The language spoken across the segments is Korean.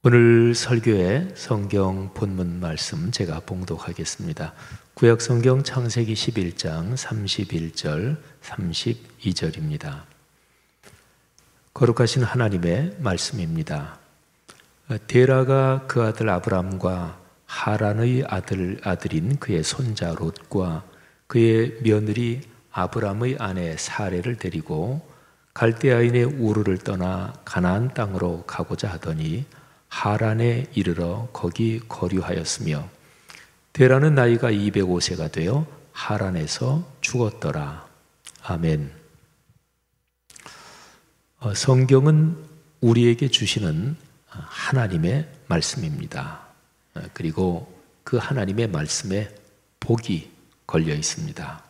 오늘 설교의 성경 본문 말씀 제가 봉독하겠습니다. 구약 성경 창세기 11장 31절 32절입니다. 거룩하신 하나님의 말씀입니다. 데라가 그 아들 아브람과 하란의 아들인 그의 손자 롯과 그의 며느리 아브람의 아내 사레를 데리고 갈대아인의 우르를 떠나 가나안 땅으로 가고자 하더니 하란에 이르러 거기 거류하였으며 데라는 나이가 205세가 되어 하란에서 죽었더라. 아멘. 성경은 우리에게 주시는 하나님의 말씀입니다. 그리고 그 하나님의 말씀에 복이 걸려 있습니다.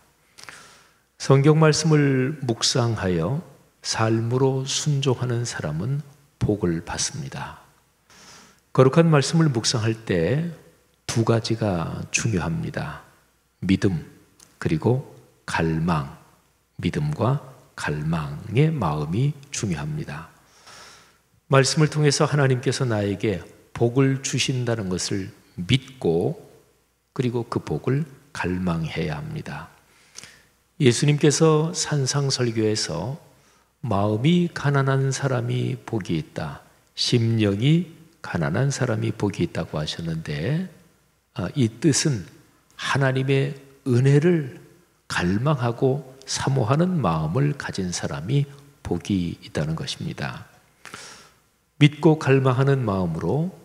성경 말씀을 묵상하여 삶으로 순종하는 사람은 복을 받습니다. 거룩한 말씀을 묵상할 때 두 가지가 중요합니다. 믿음 그리고 갈망, 믿음과 갈망의 마음이 중요합니다. 말씀을 통해서 하나님께서 나에게 복을 주신다는 것을 믿고 그리고 그 복을 갈망해야 합니다. 예수님께서 산상설교에서 마음이 가난한 사람이 복이 있다, 심령이 가난한 사람이 복이 있다고 하셨는데, 이 뜻은 하나님의 은혜를 갈망하고 사모하는 마음을 가진 사람이 복이 있다는 것입니다. 믿고 갈망하는 마음으로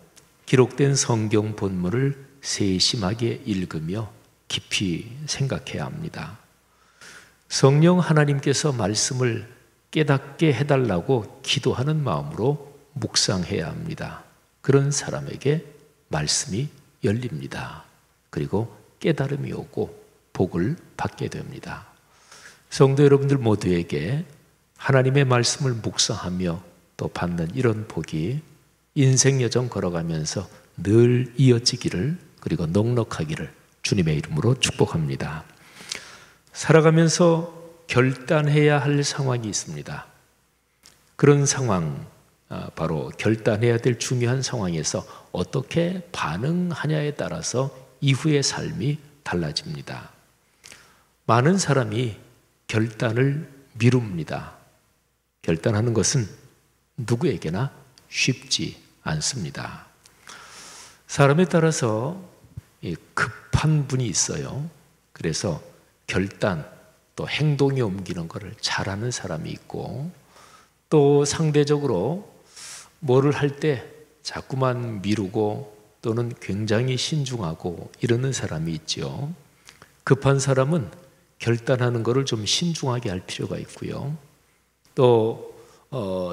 기록된 성경 본문을 세심하게 읽으며 깊이 생각해야 합니다. 성령 하나님께서 말씀을 깨닫게 해달라고 기도하는 마음으로 묵상해야 합니다. 그런 사람에게 말씀이 열립니다. 그리고 깨달음이 오고 복을 받게 됩니다. 성도 여러분들 모두에게 하나님의 말씀을 묵상하며 또 받는 이런 복이 인생 여정 걸어가면서 늘 이어지기를, 그리고 넉넉하기를 주님의 이름으로 축복합니다. 살아가면서 결단해야 할 상황이 있습니다. 그런 상황, 바로 결단해야 될 중요한 상황에서 어떻게 반응하냐에 따라서 이후의 삶이 달라집니다. 많은 사람이 결단을 미룹니다. 결단하는 것은 누구에게나 쉽지 않습니다. 사람에 따라서 급한 분이 있어요. 그래서 결단, 또 행동에 옮기는 것을 잘하는 사람이 있고, 또 상대적으로 뭐를 할 때 자꾸만 미루고 또는 굉장히 신중하고 이러는 사람이 있죠. 급한 사람은 결단하는 것을 좀 신중하게 할 필요가 있고요. 또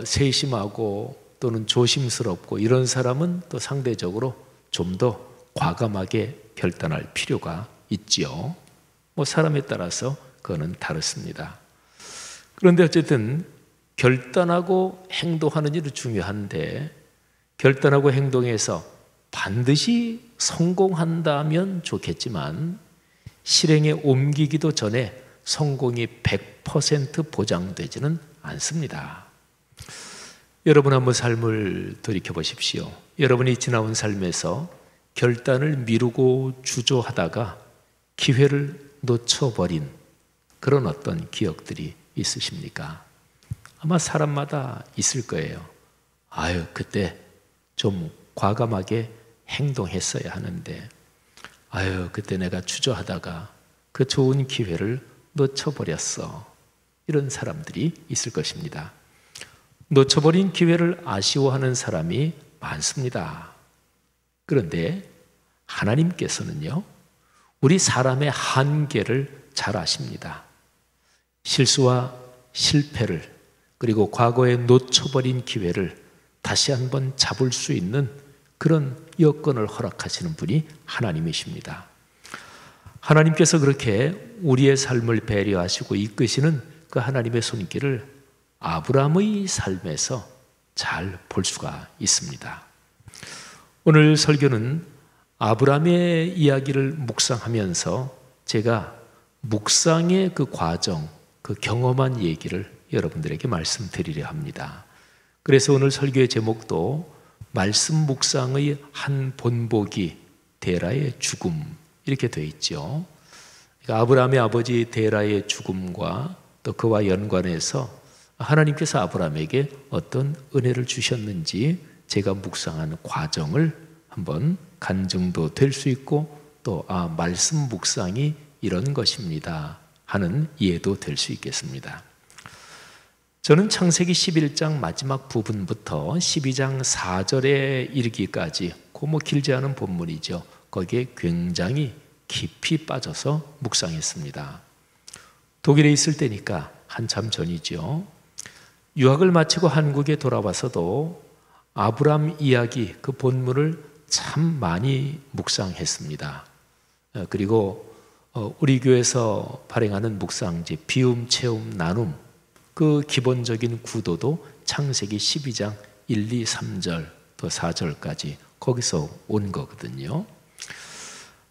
세심하고 또는 조심스럽고 이런 사람은 또 상대적으로 좀 더 과감하게 결단할 필요가 있지요. 사람에 따라서 그거는 다릅니다. 그런데 어쨌든 결단하고 행동하는 일은 중요한데, 결단하고 행동해서 반드시 성공한다면 좋겠지만 실행에 옮기기도 전에 성공이 100% 보장되지는 않습니다. 여러분 한번 삶을 돌이켜보십시오. 여러분이 지나온 삶에서 결단을 미루고 주저하다가 기회를 놓쳐버린 그런 어떤 기억들이 있으십니까? 아마 사람마다 있을 거예요. 그때 좀 과감하게 행동했어야 하는데, 그때 내가 주저하다가 그 좋은 기회를 놓쳐버렸어. 이런 사람들이 있을 것입니다. 놓쳐버린 기회를 아쉬워하는 사람이 많습니다. 그런데 하나님께서는요, 우리 사람의 한계를 잘 아십니다. 실수와 실패를, 그리고 과거에 놓쳐버린 기회를 다시 한번 잡을 수 있는 그런 여건을 허락하시는 분이 하나님이십니다. 하나님께서 그렇게 우리의 삶을 배려하시고 이끄시는 그 하나님의 손길을 아브라함의 삶에서 잘 볼 수가 있습니다. 오늘 설교는 아브라함의 이야기를 묵상하면서 제가 묵상의 그 과정, 그 경험한 얘기를 여러분들에게 말씀드리려 합니다. 그래서 오늘 설교의 제목도 말씀 묵상의 한 본보기 데라의 죽음 이렇게 되어 있죠. 그러니까 아브라함의 아버지 데라의 죽음과 또 그와 연관해서 하나님께서 아브라함에게 어떤 은혜를 주셨는지 제가 묵상한 과정을 한번 간증도 될 수 있고 또 말씀 묵상이 이런 것입니다 하는 이해도 될 수 있겠습니다. 저는 창세기 11장 마지막 부분부터 12장 4절에 이르기까지 그 길지 않은 본문이죠. 거기에 굉장히 깊이 빠져서 묵상했습니다. 독일에 있을 때니까 한참 전이죠. 유학을 마치고 한국에 돌아와서도 아브람 이야기 그 본문을 참 많이 묵상했습니다. 그리고 우리 교회에서 발행하는 묵상지 비움, 채움, 나눔 그 기본적인 구도도 창세기 12장 1, 2, 3절 또 4절까지 거기서 온 거거든요.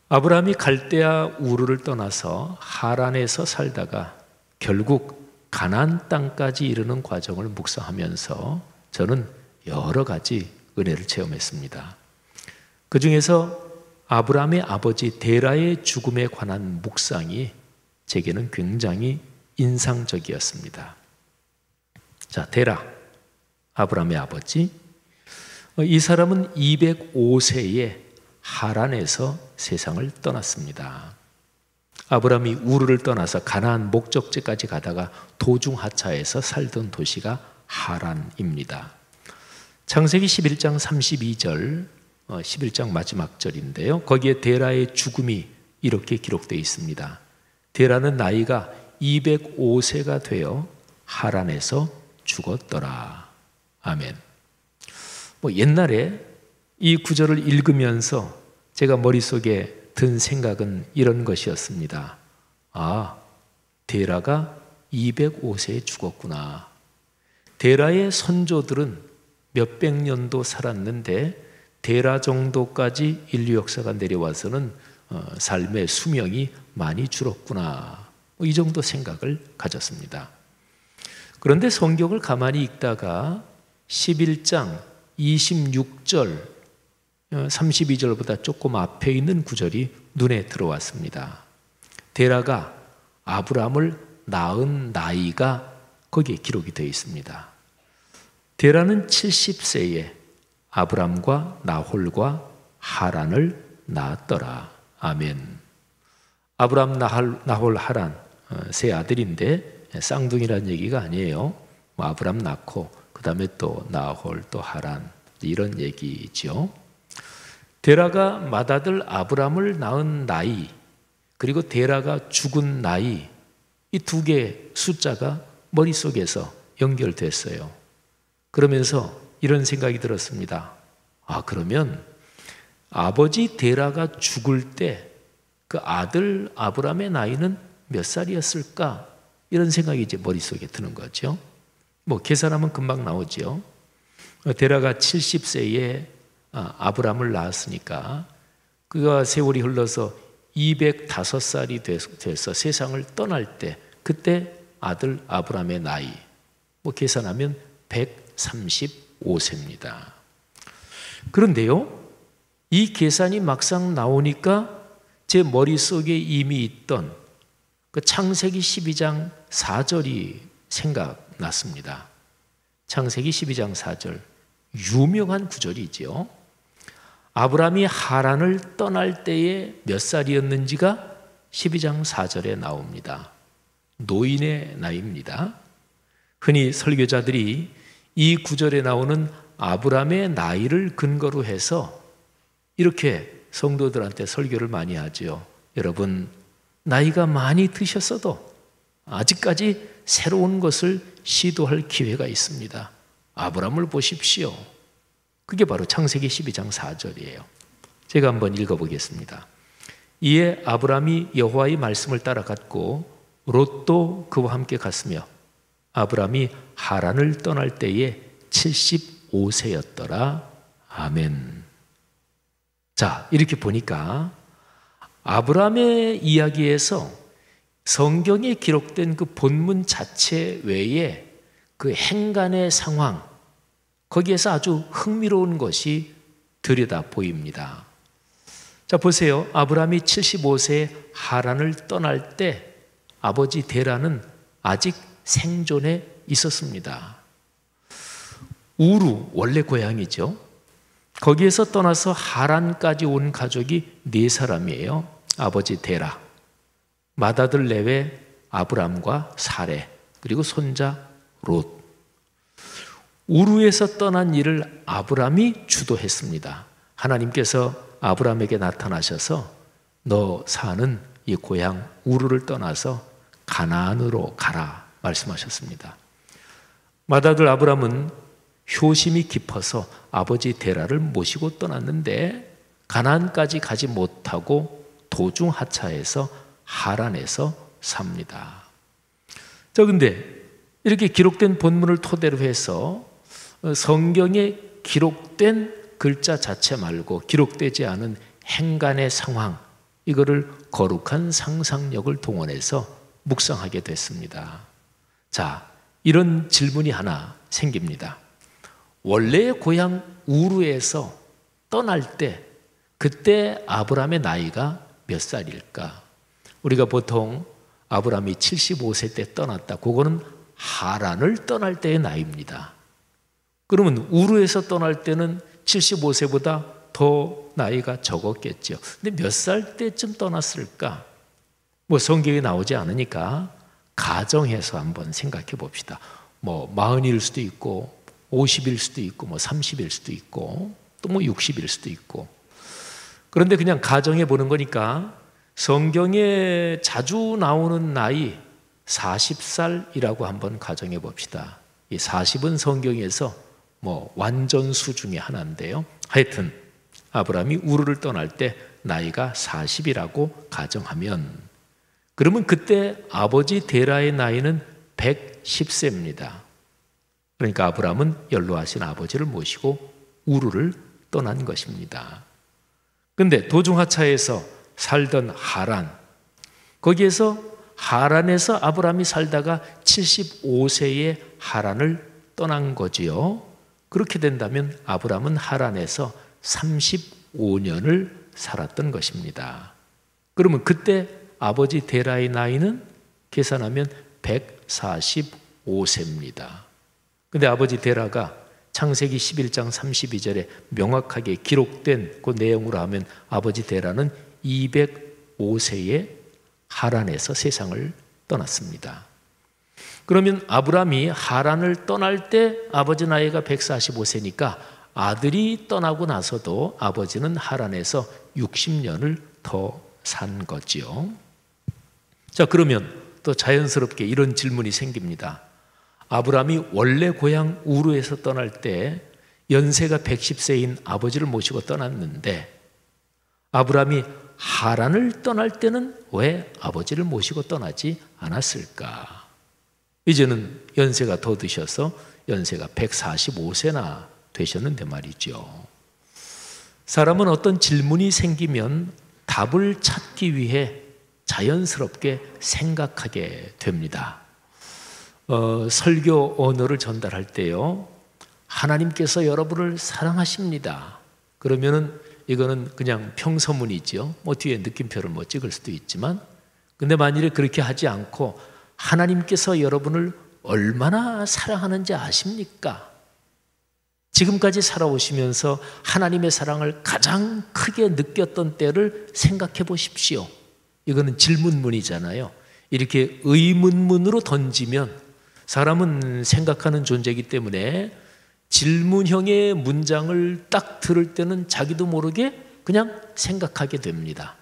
아브라함이 갈대아 우르를 떠나서 하란에서 살다가 결국 가나안 땅까지 이르는 과정을 묵상하면서 저는 여러 가지 은혜를 체험했습니다. 그 중에서 아브라함의 아버지 데라의 죽음에 관한 묵상이 제게는 굉장히 인상적이었습니다. 자, 데라, 아브라함의 아버지. 이 사람은 205세에 하란에서 세상을 떠났습니다. 아브라함이 우르를 떠나서 가나안 목적지까지 가다가 도중 하차해서 살던 도시가 하란입니다. 창세기 11장 32절, 11장 마지막 절인데요. 거기에 데라의 죽음이 이렇게 기록되어 있습니다. 데라는 나이가 205세가 되어 하란에서 죽었더라. 아멘. 옛날에 이 구절을 읽으면서 제가 머릿속에 든 생각은 이런 것이었습니다. 데라가 205세에 죽었구나. 데라의 선조들은 몇백 년도 살았는데 데라 정도까지 인류 역사가 내려와서는 삶의 수명이 많이 줄었구나. 이 정도 생각을 가졌습니다. 그런데 성경을 가만히 읽다가 11장 26절 32절보다 조금 앞에 있는 구절이 눈에 들어왔습니다. 데라가 아브람을 낳은 나이가 거기에 기록이 되어 있습니다. 데라는 70세에 아브람과 나홀과 하란을 낳았더라. 아멘. 아브람, 나홀, 하란 세 아들인데 쌍둥이라는 얘기가 아니에요. 아브람 낳고 그 다음에 또 나홀 또 하란 이런 얘기죠. 데라가 맏아들 아브람을 낳은 나이 그리고 데라가 죽은 나이 이 두 개의 숫자가 머릿속에서 연결됐어요. 그러면서 이런 생각이 들었습니다. 그러면 아버지 데라가 죽을 때 그 아들 아브람의 나이는 몇 살이었을까? 이런 생각이 이제 머릿속에 드는 거죠. 계산하면 금방 나오죠. 데라가 70세에 아브람을 낳았으니까 그가 세월이 흘러서 205살이 돼서 세상을 떠날 때 그때 아들 아브람의 나이 계산하면 135세입니다. 그런데요, 이 계산이 막상 나오니까 제 머릿속에 이미 있던 그 창세기 12장 4절이 생각났습니다. 창세기 12장 4절 유명한 구절이지요. 아브람이 하란을 떠날 때에 몇 살이었는지가 12장 4절에 나옵니다. 노인의 나이입니다. 흔히 설교자들이 이 구절에 나오는 아브람의 나이를 근거로 해서 이렇게 성도들한테 설교를 많이 하죠. 여러분, 나이가 많이 드셨어도 아직까지 새로운 것을 시도할 기회가 있습니다. 아브람을 보십시오. 그게 바로 창세기 12장 4절이에요. 제가 한번 읽어보겠습니다. 이에 아브람이 여호와의 말씀을 따라갔고 롯도 그와 함께 갔으며 아브람이 하란을 떠날 때에 75세였더라. 아멘. 자, 이렇게 보니까 아브람의 이야기에서 성경에 기록된 그 본문 자체 외에 그 행간의 상황, 거기에서 아주 흥미로운 것이 들여다 보입니다. 자, 보세요. 아브라함이 75세에 하란을 떠날 때 아버지 데라는 아직 생존해 있었습니다. 우루, 원래 고향이죠. 거기에서 떠나서 하란까지 온 가족이 4사람이에요. 아버지 데라, 맏아들 내외 아브람과 사레, 그리고 손자 롯. 우루에서 떠난 일을 아브람이 주도했습니다. 하나님께서 아브람에게 나타나셔서 너 사는 이 고향 우루를 떠나서 가나안으로 가라 말씀하셨습니다. 맏아들 아브람은 효심이 깊어서 아버지 데라를 모시고 떠났는데 가나안까지 가지 못하고 도중 하차해서 하란에서 삽니다. 자, 근데 이렇게 기록된 본문을 토대로 해서 성경에 기록된 글자 자체 말고 기록되지 않은 행간의 상황, 이거를 거룩한 상상력을 동원해서 묵상하게 됐습니다. 자, 이런 질문이 하나 생깁니다. 원래의 고향 우루에서 떠날 때 그때 아브람의 나이가 몇 살일까? 우리가 보통 아브람이 75세 때 떠났다. 그거는 하란을 떠날 때의 나이입니다. 그러면 우루에서 떠날 때는 75세보다 더 나이가 적었겠죠. 근데 몇 살 때쯤 떠났을까? 뭐 성경에 나오지 않으니까 가정해서 한번 생각해 봅시다. 뭐 40일 수도 있고 50일 수도 있고 뭐 30일 수도 있고 또 뭐 60일 수도 있고. 그런데 그냥 가정해 보는 거니까 성경에 자주 나오는 나이 40살이라고 한번 가정해 봅시다. 이 40은 성경에서 뭐 완전수 중에 하나인데요. 하여튼 아브라함이 우르를 떠날 때 나이가 40이라고 가정하면, 그러면 그때 아버지 데라의 나이는 110세입니다. 그러니까 아브라함은 연로하신 아버지를 모시고 우르를 떠난 것입니다. 그런데 도중하차에서 살던 하란, 거기에서 하란에서 아브라함이 살다가 75세에 하란을 떠난 거지요. 그렇게 된다면 아브라함은 하란에서 35년을 살았던 것입니다. 그러면 그때 아버지 데라의 나이는 계산하면 145세입니다. 근데 아버지 데라가 창세기 11장 32절에 명확하게 기록된 그 내용으로 하면 아버지 데라는 205세에 하란에서 세상을 떠났습니다. 그러면 아브라함이 하란을 떠날 때 아버지 나이가 145세니까 아들이 떠나고 나서도 아버지는 하란에서 60년을 더 산 거지요. 자, 그러면 또 자연스럽게 이런 질문이 생깁니다. 아브라함이 원래 고향 우르에서 떠날 때 연세가 110세인 아버지를 모시고 떠났는데 아브라함이 하란을 떠날 때는 왜 아버지를 모시고 떠나지 않았을까? 이제는 연세가 더 드셔서 연세가 145세나 되셨는데 말이죠. 사람은 어떤 질문이 생기면 답을 찾기 위해 자연스럽게 생각하게 됩니다. 설교 언어를 전달할 때요, 하나님께서 여러분을 사랑하십니다. 그러면은 이거는 그냥 평서문이죠. 뭐 뒤에 느낌표를 뭐 찍을 수도 있지만, 근데 만일에 그렇게 하지 않고 하나님께서 여러분을 얼마나 사랑하는지 아십니까? 지금까지 살아오시면서 하나님의 사랑을 가장 크게 느꼈던 때를 생각해 보십시오. 이거는 질문문이잖아요. 이렇게 의문문으로 던지면 사람은 생각하는 존재이기 때문에 질문형의 문장을 딱 들을 때는 자기도 모르게 그냥 생각하게 됩니다.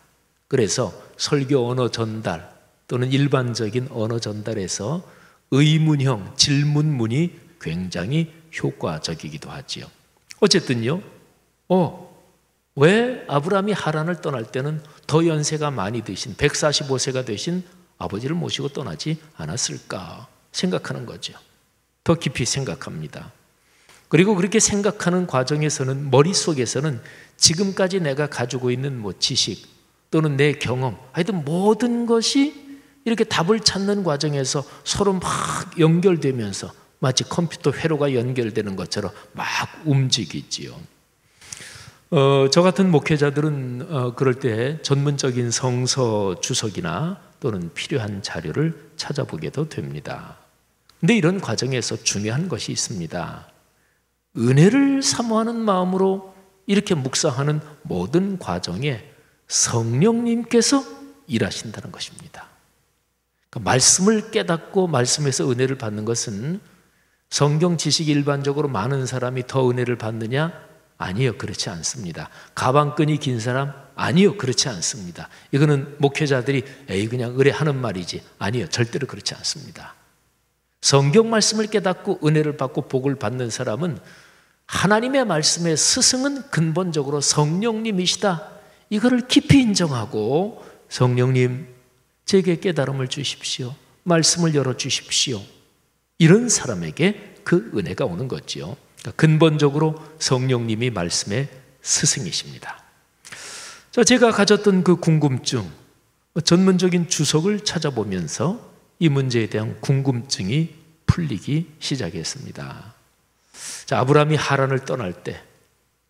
그래서 설교 언어 전달 또는 일반적인 언어 전달에서 의문형, 질문문이 굉장히 효과적이기도 하지요. 어쨌든요, 왜 아브라함이 하란을 떠날 때는 더 연세가 많이 드신 145세가 되신 아버지를 모시고 떠나지 않았을까 생각하는 거죠. 더 깊이 생각합니다. 그리고 그렇게 생각하는 과정에서는 머릿속에서는 지금까지 내가 가지고 있는 뭐 지식 또는 내 경험, 하여튼 모든 것이 이렇게 답을 찾는 과정에서 서로 막 연결되면서 마치 컴퓨터 회로가 연결되는 것처럼 막 움직이지요. 저 같은 목회자들은 그럴 때 전문적인 성서 주석이나 또는 필요한 자료를 찾아보게도 됩니다. 근데 이런 과정에서 중요한 것이 있습니다. 은혜를 사모하는 마음으로 이렇게 묵상하는 모든 과정에 성령님께서 일하신다는 것입니다. 그러니까 말씀을 깨닫고 말씀에서 은혜를 받는 것은 성경 지식이 일반적으로 많은 사람이 더 은혜를 받느냐? 아니요, 그렇지 않습니다. 가방끈이 긴 사람? 아니요, 그렇지 않습니다. 이거는 목회자들이 에이 그냥 의뢰하는 말이지. 아니요, 절대로 그렇지 않습니다. 성경 말씀을 깨닫고 은혜를 받고 복을 받는 사람은 하나님의 말씀의 스승은 근본적으로 성령님이시다. 이거를 깊이 인정하고 성령님 제게 깨달음을 주십시오. 말씀을 열어주십시오. 이런 사람에게 그 은혜가 오는 거지요. 그러니까 근본적으로 성령님이 말씀의 스승이십니다. 자, 제가 가졌던 그 궁금증, 전문적인 주석을 찾아보면서 이 문제에 대한 궁금증이 풀리기 시작했습니다. 자, 아브라함이 하란을 떠날 때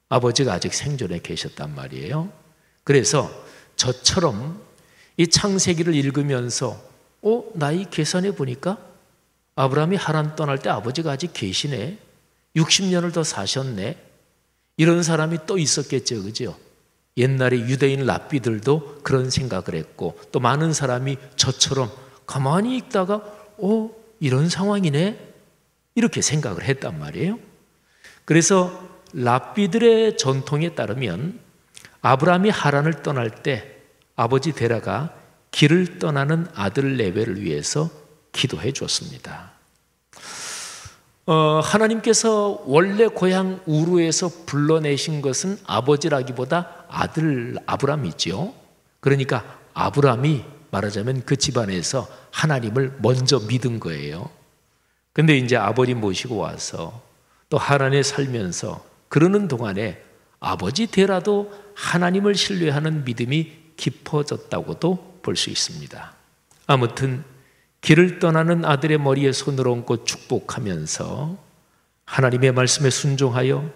아버지가 아직 생존해 계셨단 말이에요. 그래서 저처럼 이 창세기를 읽으면서 나이 계산해 보니까 아브라함이 하란 떠날 때 아버지가 아직 계시네. 60년을 더 사셨네. 이런 사람이 또 있었겠죠, 그죠? 옛날에 유대인 랍비들도 그런 생각을 했고 또 많은 사람이 저처럼 가만히 있다가 이런 상황이네 이렇게 생각을 했단 말이에요. 그래서 랍비들의 전통에 따르면 아브라함이 하란을 떠날 때 아버지 데라가 길을 떠나는 아들 레벨을 위해서 기도해 줬습니다. 하나님께서 원래 고향 우르에서 불러내신 것은 아버지라기보다 아들 아브람이죠. 그러니까 아브람이 말하자면 그 집안에서 하나님을 먼저 믿은 거예요. 근데 이제 아버님 모시고 와서 또 하란에 살면서 그러는 동안에 아버지 데라도 하나님을 신뢰하는 믿음이 깊어졌다고도 볼 수 있습니다. 아무튼 길을 떠나는 아들의 머리에 손을 얹고 축복하면서 하나님의 말씀에 순종하여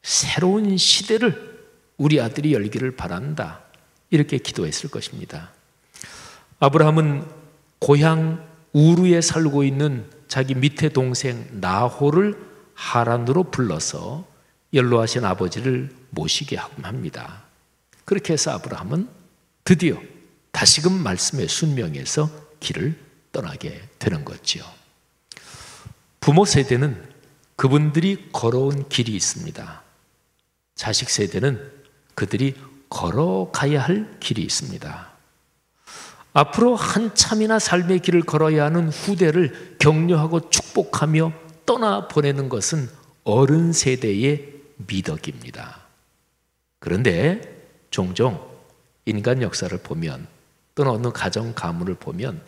새로운 시대를 우리 아들이 열기를 바란다. 이렇게 기도했을 것입니다. 아브라함은 고향 우르에 살고 있는 자기 밑에 동생 나홀을 하란으로 불러서 연로하신 아버지를 모시게 합니다. 그렇게 해서 아브라함은 드디어 다시금 말씀의 순명에서 길을 떠나게 되는 거지요. 부모 세대는 그분들이 걸어온 길이 있습니다. 자식 세대는 그들이 걸어가야 할 길이 있습니다. 앞으로 한참이나 삶의 길을 걸어야 하는 후대를 격려하고 축복하며 떠나보내는 것은 어른 세대의 미덕입니다. 그런데 종종 인간 역사를 보면 또는 어느 가정 가문을 보면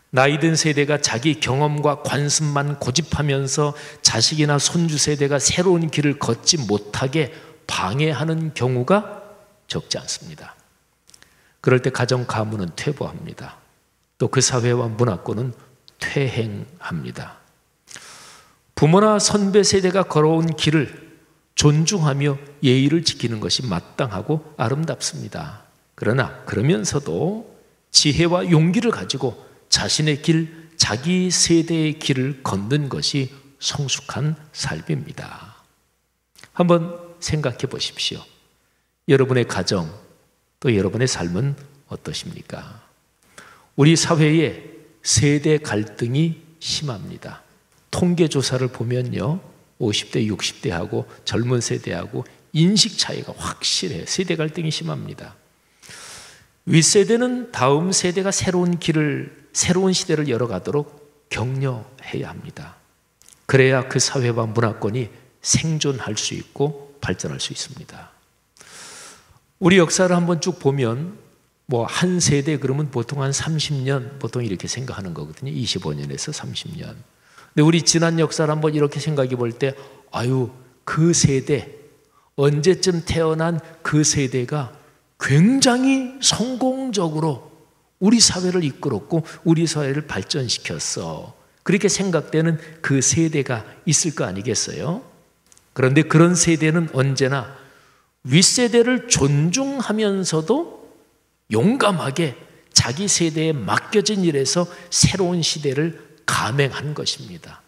나이든 세대가 자기 경험과 관습만 고집하면서 자식이나 손주 세대가 새로운 길을 걷지 못하게 방해하는 경우가 적지 않습니다. 그럴 때 가정 가문은 퇴보합니다. 또 그 사회와 문화권은 퇴행합니다. 부모나 선배 세대가 걸어온 길을 존중하며 예의를 지키는 것이 마땅하고 아름답습니다. 그러나 그러면서도 지혜와 용기를 가지고 자신의 길, 자기 세대의 길을 걷는 것이 성숙한 삶입니다. 한번 생각해 보십시오. 여러분의 가정, 또 여러분의 삶은 어떠십니까? 우리 사회에 세대 갈등이 심합니다. 통계조사를 보면요, 50대, 60대하고 젊은 세대하고 인식 차이가 확실해요. 세대 갈등이 심합니다. 윗세대는 다음 세대가 새로운 시대를 열어가도록 격려해야 합니다. 그래야 그 사회와 문화권이 생존할 수 있고 발전할 수 있습니다. 우리 역사를 한번 쭉 보면 한 세대 그러면 보통 한 30년 보통 이렇게 생각하는 거거든요. 25년에서 30년. 근데 우리 지난 역사를 한번 이렇게 생각해 볼 때 그 세대, 언제쯤 태어난 그 세대가 굉장히 성공적으로 우리 사회를 이끌었고 우리 사회를 발전시켰어. 그렇게 생각되는 그 세대가 있을 거 아니겠어요? 그런데 그런 세대는 언제나 윗세대를 존중하면서도 용감하게 자기 세대에 맡겨진 일에서 새로운 시대를 감행한 것입니다.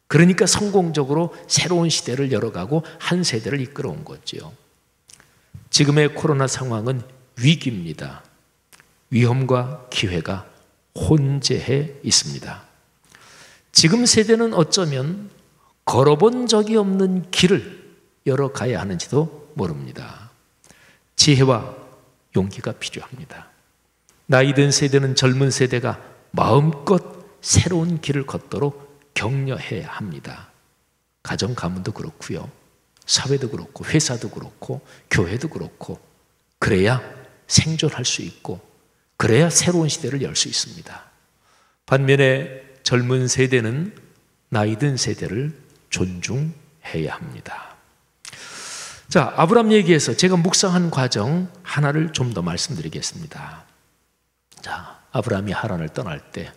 그러니까 성공적으로 새로운 시대를 열어가고 한 세대를 이끌어온 거죠. 지금의 코로나 상황은 위기입니다. 위험과 기회가 혼재해 있습니다. 지금 세대는 어쩌면 걸어본 적이 없는 길을 열어가야 하는지도 모릅니다. 지혜와 용기가 필요합니다. 나이 든 세대는 젊은 세대가 마음껏 새로운 길을 걷도록 격려해야 합니다. 가정 가문도 그렇고요. 사회도 그렇고 회사도 그렇고 교회도 그렇고 그래야 생존할 수 있고 그래야 새로운 시대를 열 수 있습니다. 반면에 젊은 세대는 나이 든 세대를 존중해야 합니다. 자, 아브람 얘기에서 제가 묵상한 과정 하나를 좀 더 말씀드리겠습니다. 자, 아브람이 하란을 떠날 때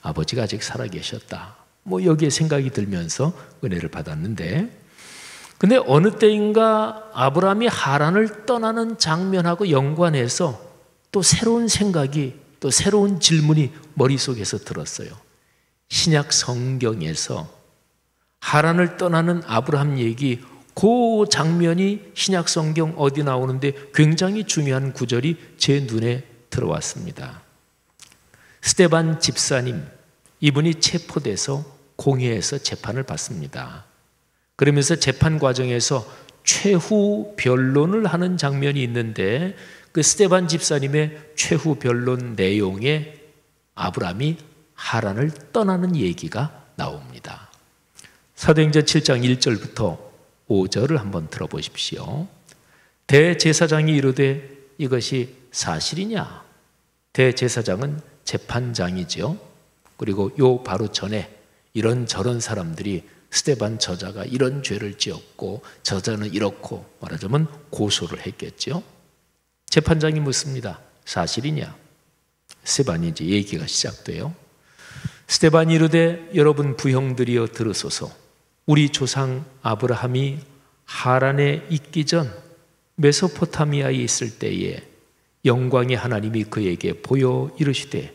아버지가 아직 살아계셨다. 여기에 생각이 들면서 은혜를 받았는데, 근데 어느 때인가 아브람이 하란을 떠나는 장면하고 연관해서 또 새로운 생각이, 또 새로운 질문이 머릿속에서 들었어요. 신약 성경에서 하란을 떠나는 아브람 얘기, 그 장면이 신약 성경 어디 나오는데 굉장히 중요한 구절이 제 눈에 들어왔습니다. 스데반 집사님, 이분이 체포돼서 공회에서 재판을 받습니다. 그러면서 재판 과정에서 최후 변론을 하는 장면이 있는데 그 스데반 집사님의 최후 변론 내용에 아브람이 하란을 떠나는 얘기가 나옵니다. 사도행전 7장 1절부터 5절을 한번 들어보십시오. 대제사장이 이르되 이것이 사실이냐? 대제사장은 재판장이지요. 그리고 요 바로 전에 이런저런 사람들이 스데반 저자가 이런 죄를 지었고 저자는 이렇고 말하자면 고소를 했겠죠. 재판장이 묻습니다. 사실이냐? 스데반이 이제 얘기가 시작돼요. 스데반이 이르되 여러분 부형들이여 들으소서. 우리 조상 아브라함이 하란에 있기 전 메소포타미아에 있을 때에 영광의 하나님이 그에게 보여 이르시되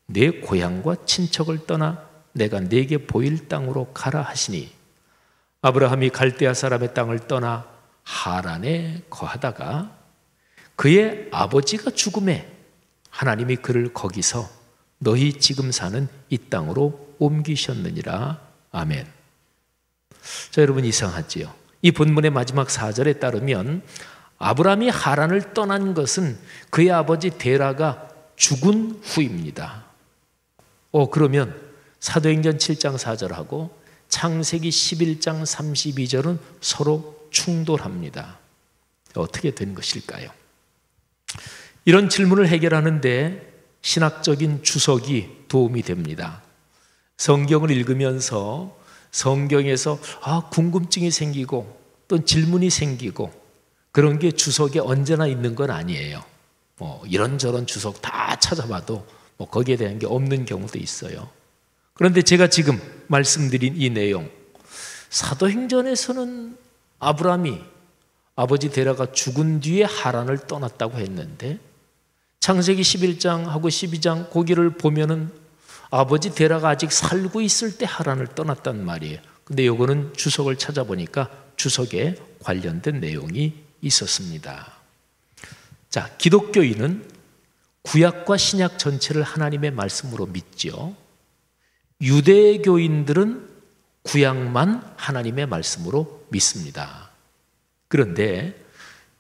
내 고향과 친척을 떠나 내가 네게 보일 땅으로 가라 하시니 아브라함이 갈대아 사람의 땅을 떠나 하란에 거하다가 그의 아버지가 죽음에 하나님이 그를 거기서 너희 지금 사는 이 땅으로 옮기셨느니라. 아멘. 자, 여러분 이상하지요? 이 본문의 마지막 4절에 따르면 아브라함이 하란을 떠난 것은 그의 아버지 데라가 죽은 후입니다. 그러면 사도행전 7장 4절하고 창세기 11장 32절은 서로 충돌합니다. 어떻게 된 것일까요? 이런 질문을 해결하는데 신학적인 주석이 도움이 됩니다. 성경을 읽으면서 성경에서 궁금증이 생기고 또 질문이 생기고 그런 게 주석에 언제나 있는 건 아니에요. 이런저런 주석 다 찾아봐도 거기에 대한 게 없는 경우도 있어요. 그런데 제가 지금 말씀드린 이 내용, 사도행전에서는 아브라함이 아버지 데라가 죽은 뒤에 하란을 떠났다고 했는데 창세기 11장하고 12장 거기를 보면은 아버지 데라가 아직 살고 있을 때 하란을 떠났단 말이에요. 근데 요거는 주석을 찾아보니까 주석에 관련된 내용이 있었습니다. 자, 기독교인은 구약과 신약 전체를 하나님의 말씀으로 믿죠. 유대교인들은 구약만 하나님의 말씀으로 믿습니다. 그런데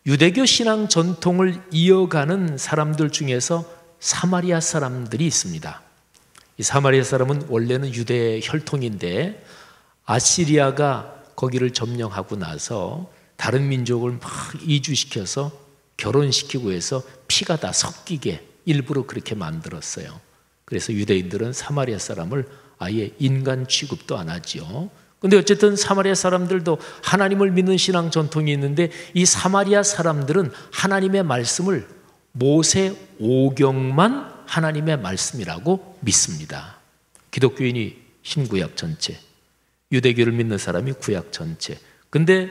유대교 신앙 전통을 이어가는 사람들 중에서 사마리아 사람들이 있습니다. 이 사마리아 사람은 원래는 유대 혈통인데 아시리아가 거기를 점령하고 나서 다른 민족을 막 이주시켜서 결혼시키고 해서 피가 다 섞이게 일부러 그렇게 만들었어요. 그래서 유대인들은 사마리아 사람을 아예 인간 취급도 안 하지요. 근데 어쨌든 사마리아 사람들도 하나님을 믿는 신앙 전통이 있는데 이 사마리아 사람들은 하나님의 말씀을 모세 오경만 하나님의 말씀이라고 믿습니다. 기독교인이 신구약 전체, 유대교를 믿는 사람이 구약 전체. 근데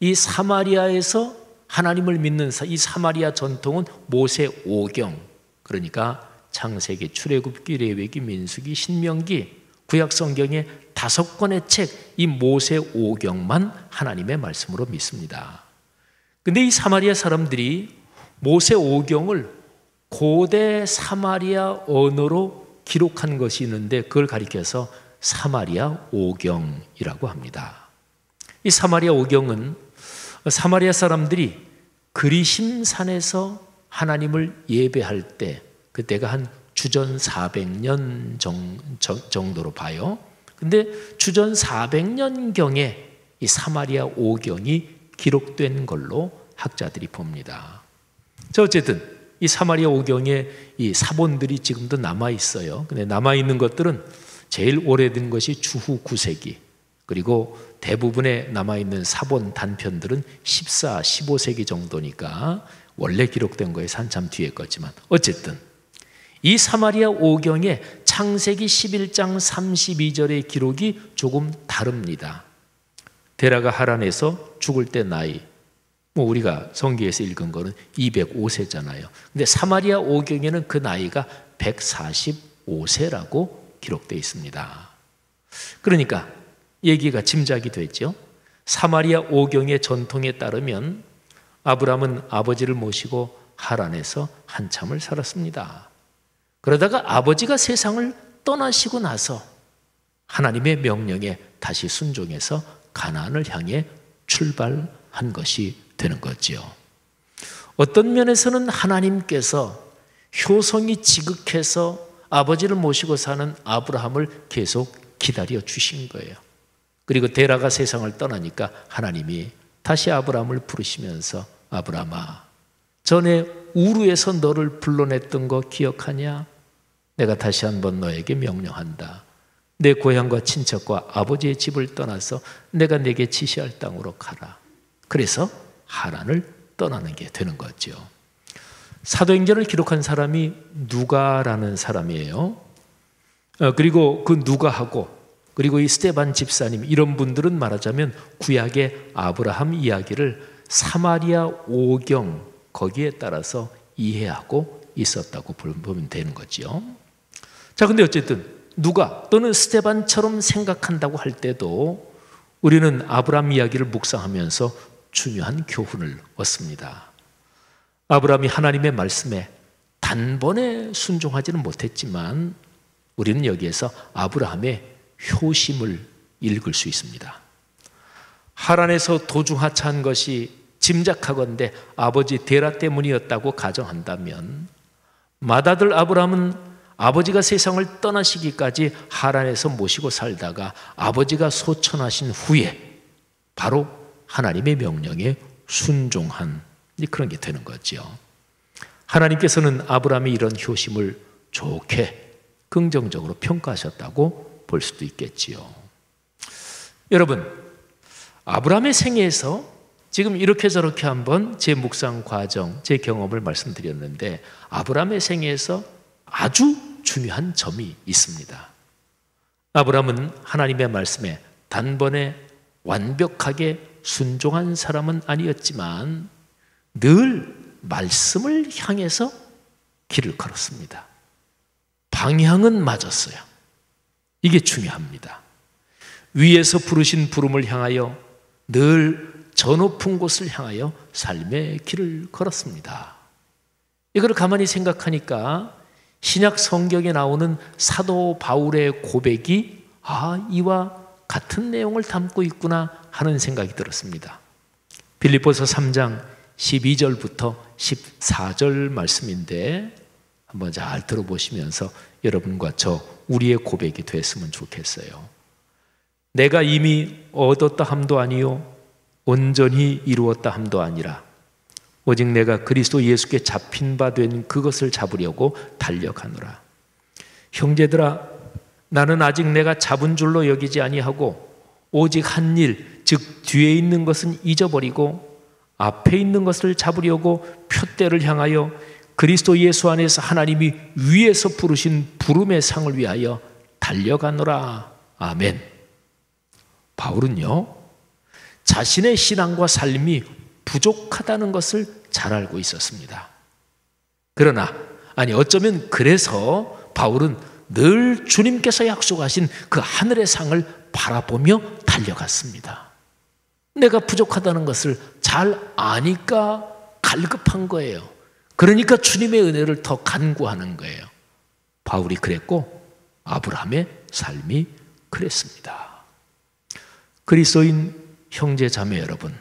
이 사마리아에서 하나님을 믿는 이 사마리아 전통은 모세 오경, 그러니까 창세기, 출애굽기, 레위기, 민수기, 신명기, 구약 성경의 5권의 책, 이 모세 오경만 하나님의 말씀으로 믿습니다. 근데 이 사마리아 사람들이 모세 오경을 고대 사마리아 언어로 기록한 것이 있는데 그걸 가리켜서 사마리아 오경이라고 합니다. 이 사마리아 오경은 사마리아 사람들이 그리심산에서 하나님을 예배할 때, 그때가 한 주전 400년 정도로 봐요. 근데 주전 400년경에 이 사마리아 오경이 기록된 걸로 학자들이 봅니다. 자, 어쨌든 이 사마리아 오경에 이 사본들이 지금도 남아 있어요. 근데 남아 있는 것들은 제일 오래된 것이 주후 9세기, 그리고 대부분의 남아 있는 사본 단편들은 14, 15세기 정도니까 원래 기록된 거에서 한참 뒤에 거지만, 어쨌든 이 사마리아 오경의 창세기 11장 32절의 기록이 조금 다릅니다. 데라가 하란에서 죽을 때 나이, 우리가 성경에서 읽은 거는 205세잖아요. 근데 사마리아 오경에는 그 나이가 145세라고 기록되어 있습니다. 그러니까 얘기가 짐작이 됐죠. 사마리아 오경의 전통에 따르면 아브라함은 아버지를 모시고 하란에서 한참을 살았습니다. 그러다가 아버지가 세상을 떠나시고 나서 하나님의 명령에 다시 순종해서 가나안을 향해 출발한 것이 되는 거죠. 어떤 면에서는 하나님께서 효성이 지극해서 아버지를 모시고 사는 아브라함을 계속 기다려 주신 거예요. 그리고 데라가 세상을 떠나니까 하나님이 다시 아브라함을 부르시면서 아브라함아, 전에 우르에서 너를 불러냈던 거 기억하냐? 내가 다시 한번 너에게 명령한다. 내 고향과 친척과 아버지의 집을 떠나서 내가 내게 지시할 땅으로 가라. 그래서 하란을 떠나는 게 되는 거죠. 사도행전을 기록한 사람이 누가라는 사람이에요. 그리고 그 누가하고, 그리고 이 스데반 집사님, 이런 분들은 말하자면 구약의 아브라함 이야기를 사마리아 오경 거기에 따라서 이해하고 있었다고 보면 되는 거죠. 자, 근데 어쨌든 누가 또는 스데반처럼 생각한다고 할 때도 우리는 아브라함 이야기를 묵상하면서 중요한 교훈을 얻습니다. 아브라함이 하나님의 말씀에 단번에 순종하지는 못했지만 우리는 여기에서 아브라함의 효심을 읽을 수 있습니다. 하란에서 도중하차한 것이 짐작하건대 아버지 데라 때문이었다고 가정한다면, 맏아들 아브라함은 아버지가 세상을 떠나시기까지 하란에서 모시고 살다가 아버지가 소천하신 후에 바로 하나님의 명령에 순종한 그런 게 되는 거죠. 하나님께서는 아브라함의 이런 효심을 좋게 긍정적으로 평가하셨다고 볼 수도 있겠지요. 여러분, 아브라함의 생애에서 지금 이렇게 저렇게 한번 제 묵상 과정, 제 경험을 말씀드렸는데, 아브라함의 생애에서 아주 중요한 점이 있습니다. 아브라함은 하나님의 말씀에 단번에 완벽하게 순종한 사람은 아니었지만 늘 말씀을 향해서 길을 걸었습니다. 방향은 맞았어요. 이게 중요합니다. 위에서 부르신 부름을 향하여 늘 저 높은 곳을 향하여 삶의 길을 걸었습니다. 이걸 가만히 생각하니까 신약 성경에 나오는 사도 바울의 고백이 이와 같은 내용을 담고 있구나 하는 생각이 들었습니다. 빌립보서 3장 12절부터 14절 말씀인데 한번 잘 들어보시면서 여러분과 저 우리의 고백이 됐으면 좋겠어요. 내가 이미 얻었다 함도 아니요 온전히 이루었다 함도 아니라 오직 내가 그리스도 예수께 잡힌 바 된 그것을 잡으려고 달려가노라. 형제들아, 나는 아직 내가 잡은 줄로 여기지 아니하고 오직 한 일, 즉 뒤에 있는 것은 잊어버리고 앞에 있는 것을 잡으려고 표대를 향하여 그리스도 예수 안에서 하나님이 위에서 부르신 부름의 상을 위하여 달려가노라 아멘. 바울은요, 자신의 신앙과 삶이 부족하다는 것을 잘 알고 있었습니다. 그러나 어쩌면 그래서 바울은 늘 주님께서 약속하신 그 하늘의 상을 바라보며 달려갔습니다. 내가 부족하다는 것을 잘 아니까 갈급한 거예요. 그러니까 주님의 은혜를 더 간구하는 거예요. 바울이 그랬고 아브라함의 삶이 그랬습니다. 그리스도인 형제 자매 여러분,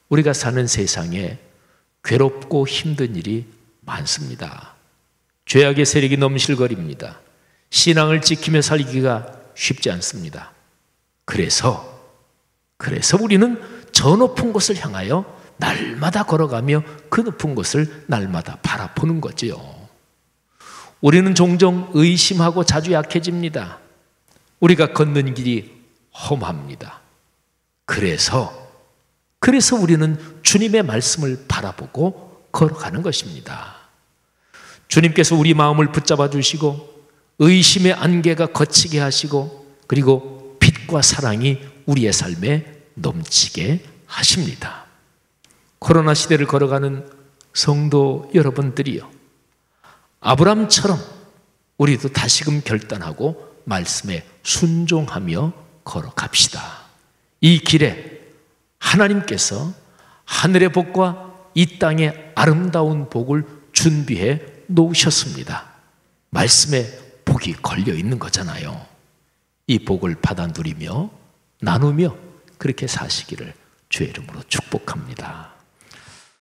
우리가 사는 세상에 괴롭고 힘든 일이 많습니다. 죄악의 세력이 넘실거립니다. 신앙을 지키며 살기가 쉽지 않습니다. 그래서 우리는 저 높은 곳을 향하여 날마다 걸어가며 그 높은 곳을 날마다 바라보는 거지요. 우리는 종종 의심하고 자주 약해집니다. 우리가 걷는 길이 험합니다. 그래서 우리는 주님의 말씀을 바라보고 걸어가는 것입니다. 주님께서 우리 마음을 붙잡아 주시고 의심의 안개가 걷히게 하시고 그리고 빛과 사랑이 우리의 삶에 넘치게 하십니다. 코로나 시대를 걸어가는 성도 여러분들이요, 아브라함처럼 우리도 다시금 결단하고 말씀에 순종하며 걸어갑시다. 이 길에 하나님께서 하늘의 복과 이 땅의 아름다운 복을 준비해 놓으셨습니다. 말씀에 복이 걸려 있는 거잖아요. 이 복을 받아 누리며 나누며 그렇게 사시기를 주의 이름으로 축복합니다.